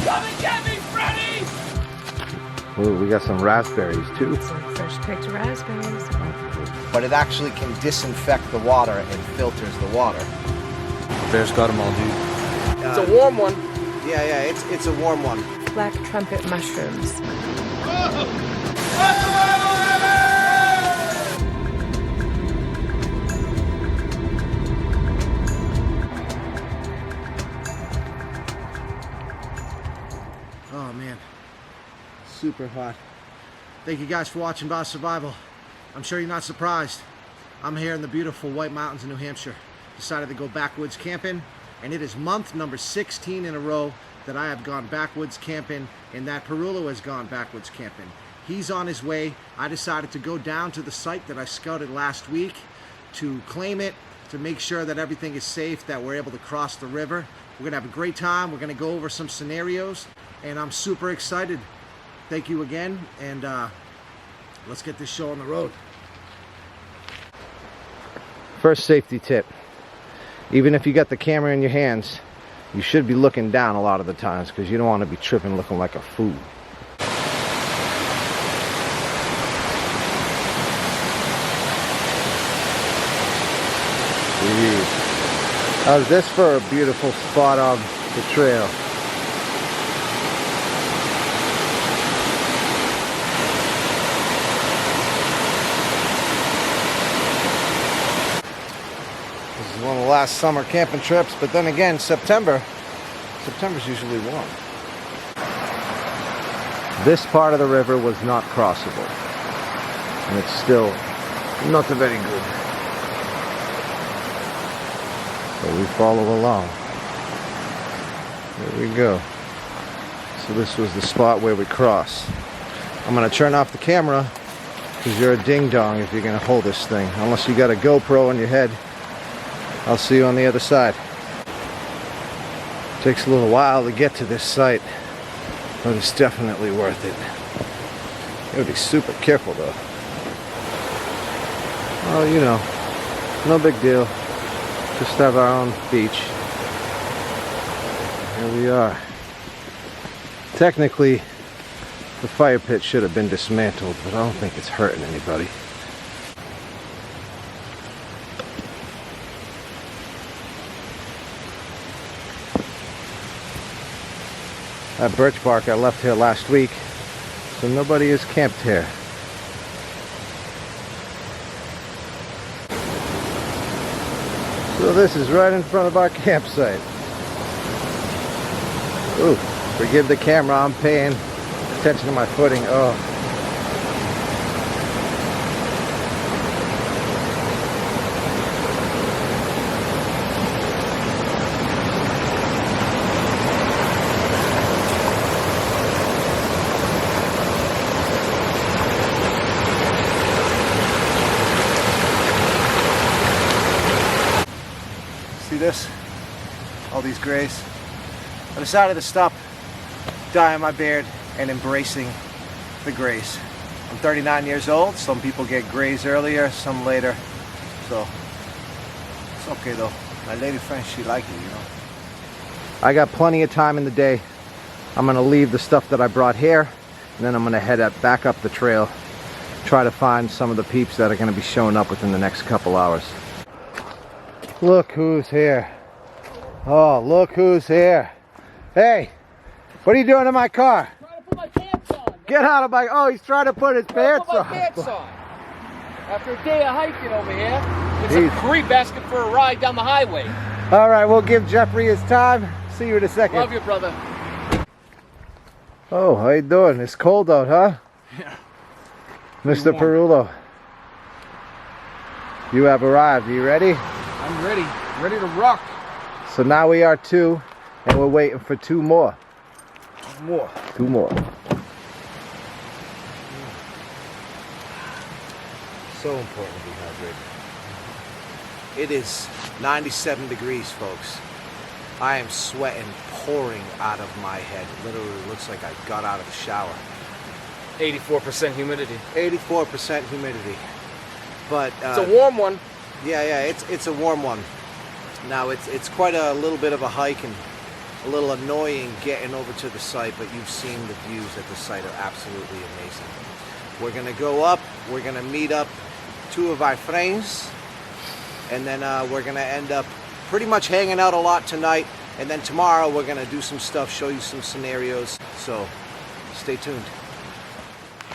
Come and get me, Freddy! Ooh, we got some raspberries too. Some fresh picked raspberries. But it actually can disinfect the water and filters the water. Bears got them all, dude. It's a warm one. Yeah, it's a warm one. Black trumpet mushrooms. Oh man, super hot. Thank you guys for watching Boss Survival. I'm sure you're not surprised. I'm here in the beautiful White Mountains in New Hampshire. Decided to go backwoods camping, and it is month number 16 in a row that I have gone backwoods camping and that Perullo has gone backwoods camping. He's on his way. I decided to go down to the site that I scouted last week to claim it, to make sure that everything is safe, that we're able to cross the river. We're gonna have a great time. We're gonna go over some scenarios, and I'm super excited. Thank you again, and let's get this show on the road. First safety tip. Even if you got the camera in your hands, you should be looking down a lot of the times because you don't want to be tripping looking like a fool. How's this for a beautiful spot on the trail? This is one of the last summer camping trips, but then again, September's usually warm. This part of the river was not crossable, and it's still not very good. So we follow along. There we go. So this was the spot where we cross. I'm gonna turn off the camera because you're a ding dong if you're gonna hold this thing. Unless you got a GoPro on your head. I'll see you on the other side. Takes a little while to get to this site, but it's definitely worth it. You gotta be super careful though. Oh, you know, no big deal. Just have our own beach. Here we are. Technically, the fire pit should have been dismantled, but I don't think it's hurting anybody. That birch bark I left here last week, so nobody has camped here. So this is right in front of our campsite. Ooh, forgive the camera, I'm paying attention to my footing. Oh. See this? All these grays. I decided to stop dyeing my beard and embracing the grays. I'm 39 years old. Some people get grays earlier, some later. So it's okay though. My lady friend, she liked it, you know. I got plenty of time in the day. I'm gonna leave the stuff that I brought here, and then I'm gonna head back up the trail, try to find some of the peeps that are gonna be showing up within the next couple hours. Look who's here. Oh, look who's here. Hey, what are you doing in my car? I'm trying to put my pants on. Get out of my... Oh, he's trying to put his pants on. After a day of hiking over here, it's a creep asking for a ride down the highway. All right, we'll give Jeffrey his time. See you in a second. Love you, brother. Oh, how you doing? It's cold out, huh? Yeah. Mr. Perullo, you have arrived. Are you ready? I'm ready. Ready to rock. So now we are two, and we're waiting for two more. Two more. So important to be hydrated. It is 97 degrees, folks. I am sweating pouring out of my head. Literally looks like I got out of the shower. 84% humidity. 84% humidity. But it's a warm one. Yeah, it's a warm one. Now it's quite a little bit of a hike, and a little annoying getting over to the site, but you've seen the views at the site are absolutely amazing. We're gonna go up, we're gonna meet up 2 of our friends, and then we're gonna end up pretty much hanging out a lot tonight, and then tomorrow we're gonna do some stuff, show you some scenarios, so stay tuned.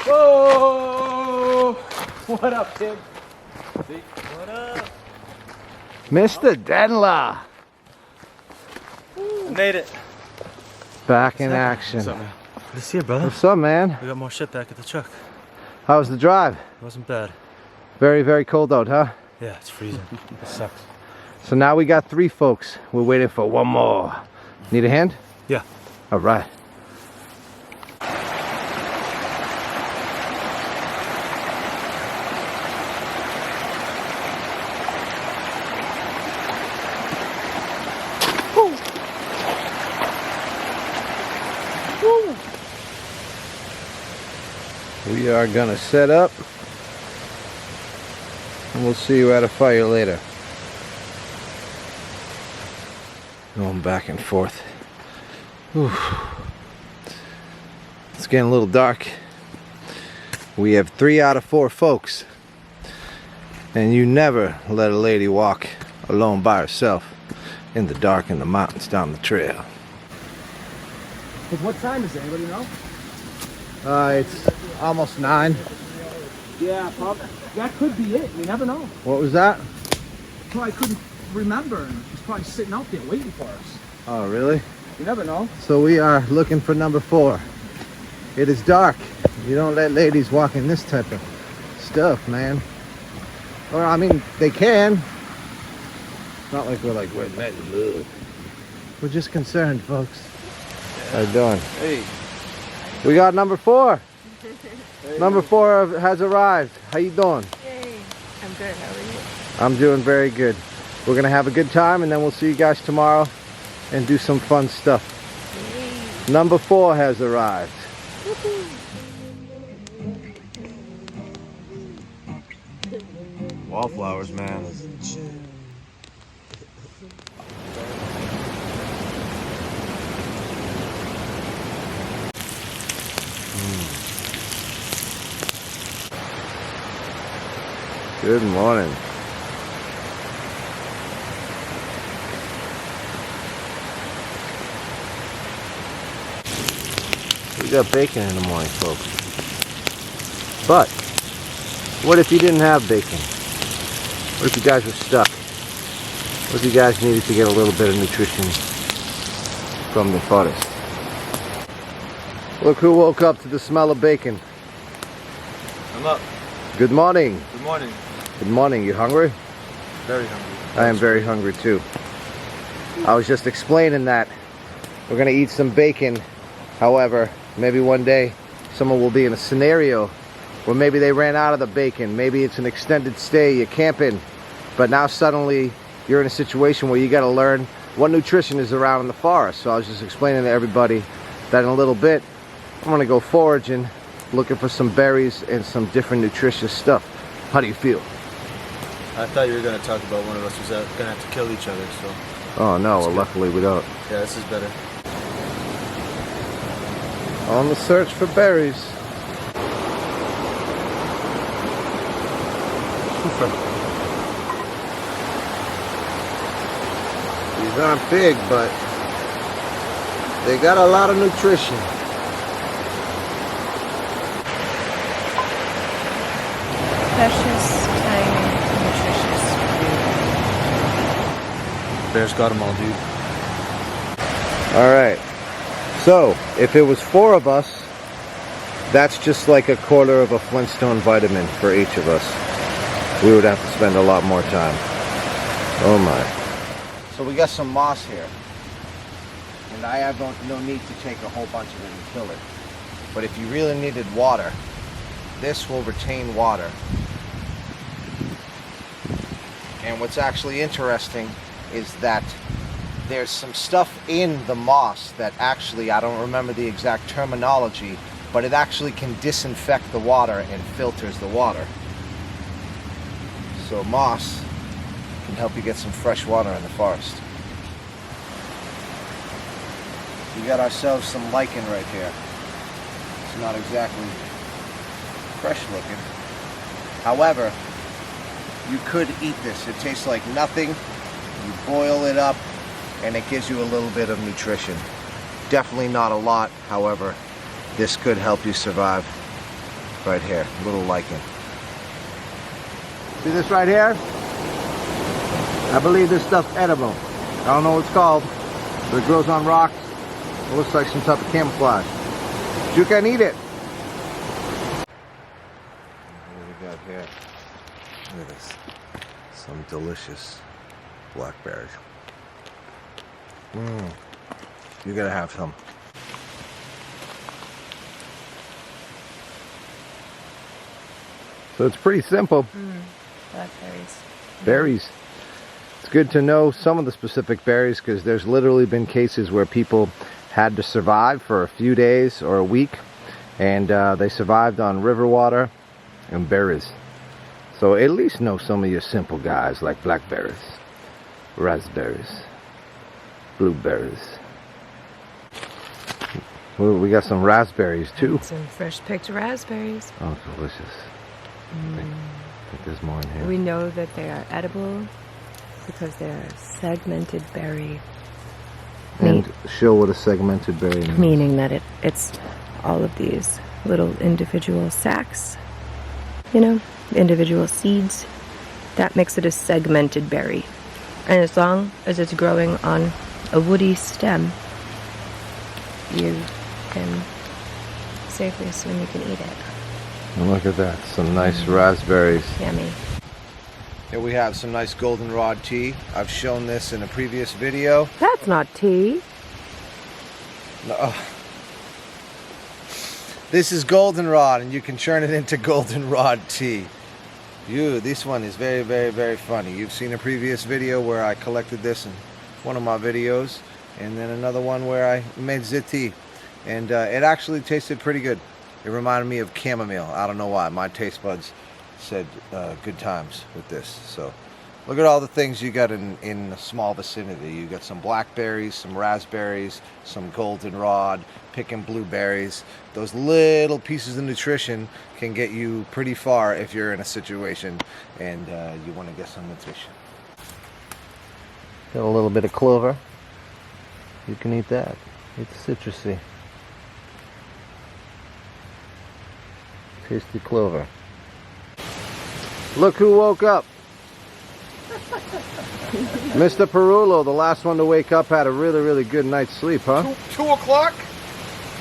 Whoa! What up, Tim? What up? Mr. Denler! I made it. Back in action. What's up, man? Good to see you, brother. What's up, man? We got more shit back at the truck. How was the drive? It wasn't bad. Very, very cold out, huh? Yeah, it's freezing. It sucks. So now we got 3 folks. We're waiting for 1 more. Need a hand? Yeah. All right. We are gonna set up and we'll see you at a fire later. Going back and forth. Whew. It's getting a little dark. We have 3 out of 4 folks, and you never let a lady walk alone by herself in the dark in the mountains down the trail. What time is it? Anybody know? It's almost 9. Yeah, probably. That could be it. You never know. What was that? Probably couldn't remember, and he's probably sitting out there waiting for us. Oh, really? You never know. So we are looking for number 4. It is dark. You don't let ladies walk in this type of stuff, man. Or, I mean, they can. It's not like we're men. We're just concerned, folks. How you doing? Hey. We got number 4. Number 4 has arrived. How you doing? Yay. I'm good. How are you? I'm doing very good. We're gonna have a good time, and then we'll see you guys tomorrow and do some fun stuff. Yay. Number 4 has arrived. Wallflowers, man. Good morning. We got bacon in the morning, folks. But what if you didn't have bacon? What if you guys were stuck? What if you guys needed to get a little bit of nutrition from the forest? Look who woke up to the smell of bacon. I'm up. Good morning. Good morning. Good morning. You hungry? Very hungry. I am very hungry too. I was just explaining that we're gonna eat some bacon. However, maybe one day someone will be in a scenario where maybe they ran out of the bacon. Maybe it's an extended stay, you're camping, but now suddenly you're in a situation where you gotta learn what nutrition is around in the forest. So I was just explaining to everybody that in a little bit, I'm gonna go foraging, looking for some berries and some different nutritious stuff. How do you feel? I thought you were going to talk about one of us was going to have to kill each other, so... Oh no, well, luckily we don't. Yeah, this is better. On the search for berries. These aren't big, but they got a lot of nutrition. Precious, tiny, nutritious food. Bears got them all, dude. Alright, so if it was 4 of us, that's just like a quarter of a Flintstone vitamin for each of us. We would have to spend a lot more time. Oh my. So we got some moss here. And I have no need to take a whole bunch of it and kill it. But if you really needed water, this will retain water. And what's actually interesting is that there's some stuff in the moss that actually, I don't remember the exact terminology, but it actually can disinfect the water and filters the water. So moss can help you get some fresh water in the forest. we got ourselves some lichen right here. It's not exactly fresh looking. However, you could eat this. It tastes like nothing. You boil it up and it gives you a little bit of nutrition. Definitely not a lot. However, this could help you survive. Right here, little lichen. See this right here? I believe this stuff's edible. I don't know what it's called, but it grows on rocks. It looks like some type of camouflage. But you can eat it. What do we got here? Look at this. Some delicious blackberries. You gotta have some. So it's pretty simple. Blackberries. Berries. It's good to know some of the specific berries because there's literally been cases where people had to survive for a few days or a week, and they survived on river water and berries. So at least know some of your simple guys like blackberries, raspberries, blueberries. Ooh, we got some raspberries too. Some fresh picked raspberries. Oh, delicious. I think there's more in here. We know that they are edible because they are segmented berry. And show what a segmented berry means. Meaning that it's all of these little individual sacs, you know, individual seeds. That makes it a segmented berry. And as long as it's growing on a woody stem, you can safely assume you can eat it. And look at that, some nice raspberries. Yummy. Here we have some nice goldenrod tea. I've shown this in a previous video. That's not tea. No. This is goldenrod, and you can churn it into goldenrod tea. This one is very, very, very funny. You've seen a previous video where I collected this in one of my videos, and then another one where I made the tea. And it actually tasted pretty good. It reminded me of chamomile. I don't know why. My taste buds said good times with this. So look at all the things you got in a small vicinity. You got some blackberries, some raspberries, some goldenrod, picking blueberries. Those little pieces of nutrition can get you pretty far if you're in a situation and you want to get some nutrition. Got a little bit of clover. You can eat that. It's citrusy. Tasty clover. Look who woke up. Mr. Perullo, the last one to wake up, had a really, really good night's sleep, huh? 2 o'clock?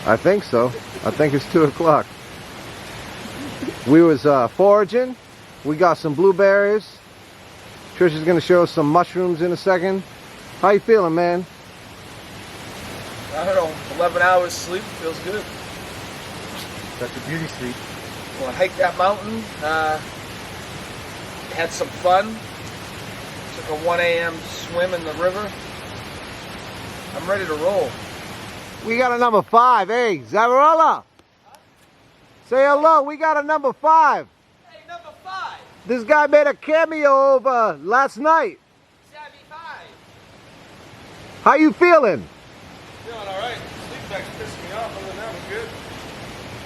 I think so. I think it's 2 o'clock. We was foraging. We got some blueberries. Trish is gonna show us some mushrooms in a second. How you feeling, man? I don't know, 11 hours sleep feels good. That's a beauty sleep. Well, I hiked that mountain, had some fun, took a 1 a.m. swim in the river. I'm ready to roll. We got a number 5. Hey, Zavarella. Say hello. We got a number 5. Hey, number 5. This guy made a cameo over last night. Savvy 5. How you feeling? Feeling all right. Sleep back's pissing me off. Other than that, we're good.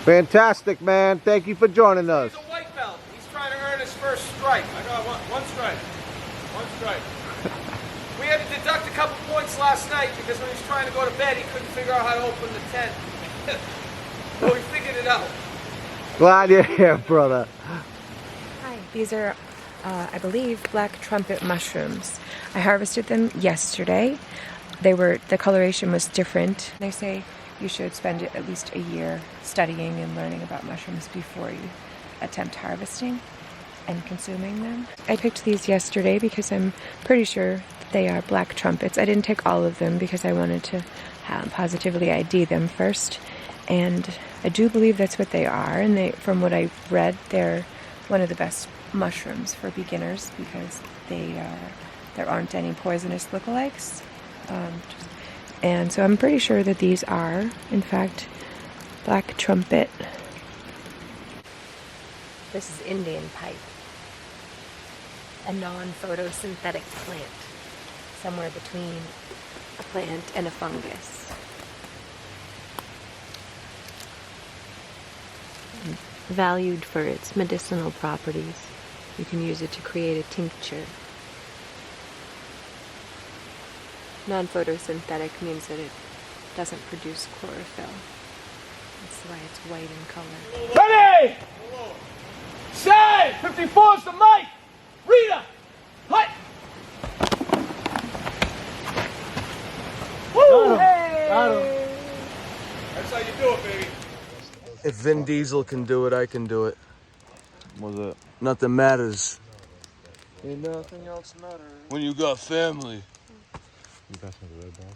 Fantastic, man. Thank you for joining us. He's a white belt. He's trying to earn his first stripe. I got one strike. One strike. We had to deduct a couple points last night because when he was trying to go to bed, he couldn't figure out how to open the tent. But we figured it out. Glad you're here, brother. Hi. These are, I believe, black trumpet mushrooms. I harvested them yesterday. The coloration was different. They say you should spend at least a year studying and learning about mushrooms before you attempt harvesting and consuming them. I picked these yesterday because I'm pretty sure they are black trumpets. I didn't take all of them because I wanted to positively ID them first. And I do believe that's what they are. And from what I've read, they're one of the best mushrooms for beginners because there aren't any poisonous lookalikes. And so I'm pretty sure that these are, in fact, black trumpet. This is Indian pipe, a non-photosynthetic plant, somewhere between a plant and a fungus. valued for its medicinal properties. You can use it to create a tincture. Non-photosynthetic means that it doesn't produce chlorophyll. That's why it's white in color. Ready! Say! 54 is the mic! Rita! Hut! Woo! Hey! That's how you do it, baby. If Vin Diesel can do it, I can do it. What's that? Nothing matters Ain't nothing else matters. when you got family. You got some red ball?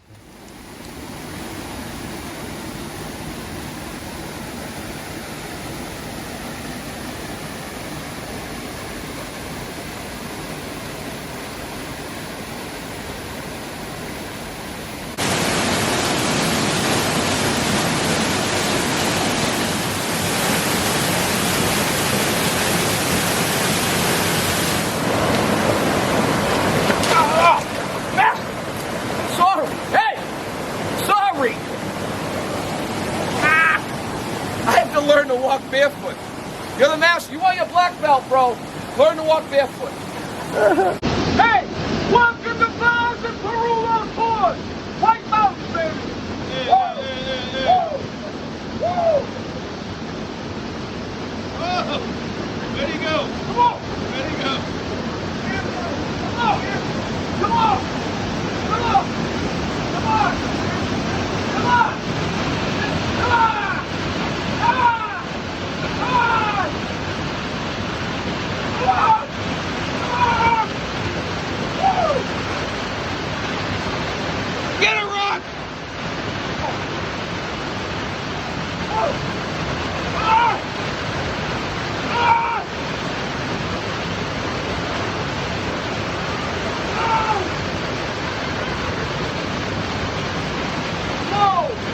Sorry! Hey! Sorry! Ah! I have to learn to walk barefoot. You're the master. You want your black belt, bro. Learn to walk barefoot. Hey! Welcome to Mountains and Perulo's Horse! White Mountains, baby! Woo! Woo! Oh, where'd he go? Come on! Where'd he go? Come on! Come on! Come on! Come on! Come on! Come on! Come on! Come on! Come on! Come on! Woo! Get it, Rock! Oh! Ah! Ah!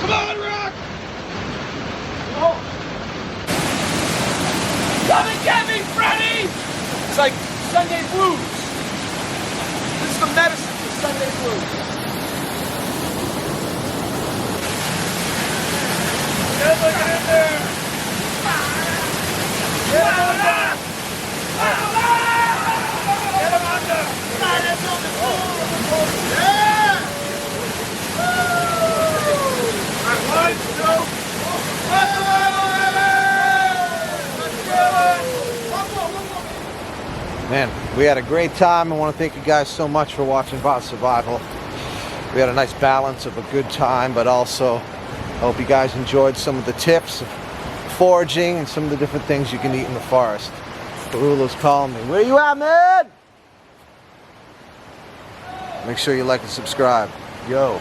Come on, Rock! Come and get me, Freddy! It's like Sunday blues. This is the medicine for Sunday blues. Get in there! Get him under! Get him under! Yeah! One, two. Man, we had a great time. I want to thank you guys so much for watching About Survival. We had a nice balance of a good time, but also I hope you guys enjoyed some of the tips of foraging and some of the different things you can eat in the forest. Derulo's calling me. Where you at, man? Make sure you like and subscribe. Yo.